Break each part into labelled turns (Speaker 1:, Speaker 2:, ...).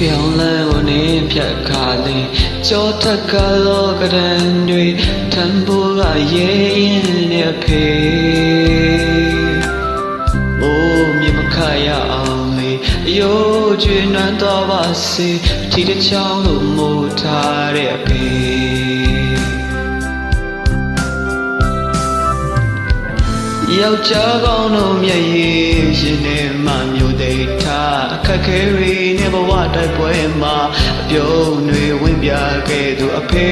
Speaker 1: Kêu lại ôn em phía khá lì cho tất cả lo cả đàn đuôi thân bố là dễ yên nè phê ôm như mà khai ya ơi yêu chuyện nói to bà xì thì để cháu đủ mô tha để phê yêu cha con ôm ya ye xin em mà nhiều đầy tha khắc khế ri nè bà hoa đại bố em mà biểu nuôi win bia kê tu a phê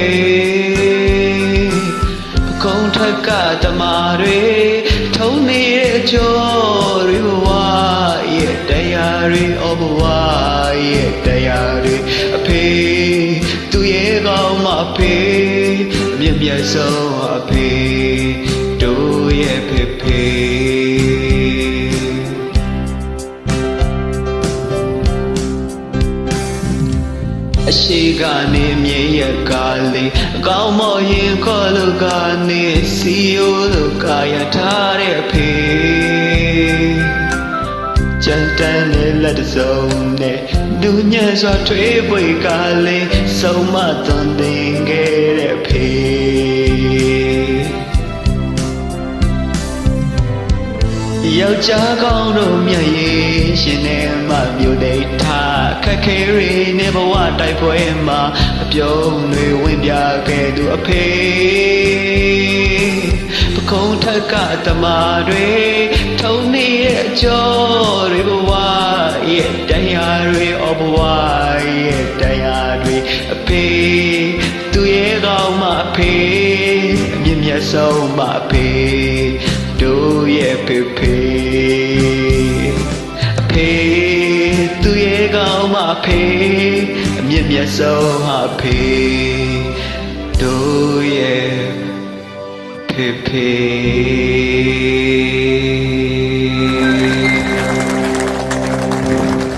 Speaker 1: không thật cả tâm mà ri thấu ni cho ri hoa ye đại ya ri ô bà hoa ye đại ya ri a phê tu ye gao mà phê miên miên sâu a phê tu ye phê phêရှိကနေမြေရကားလေးအကောင်းမော်ရင်ခေါ်လို့ကနေစီယိုလို့ကာယထားတဲ့ဖေကြံတန်းနဲ့လက်တစုံနဲ့ဒူးညံ့စွာထွေးပွေကားလေးဆုံးမသွန်သင်ခဲ့တဲ့ဖေယောက်ျားကောင်းတို့မြတ်ရေးရှင်နေမှမြို့ဒိတ်ထားခက်ခဲရီနေဘဝတိုက်ပွဲမှာအပြုံးတွေဝင်ပြခဲ့သူအဖေပကုံးထက်ကတမာတွေထုံနေတဲ့အကျော်တွေဘဝရဲ့တရားတွေအဘဝရဲ့တရားတွေအဖေသူရဲ့ကောင်းမှအဖေအမြင့်မြတ်ဆုံးမှအဖေတို့ရဲ့ဖေဖေအဖေသူရဲ့ကောင်းမဖေအမြင့်မြတ်ဆုံးဟာဖေတို့ရဲ့ဖေဖေ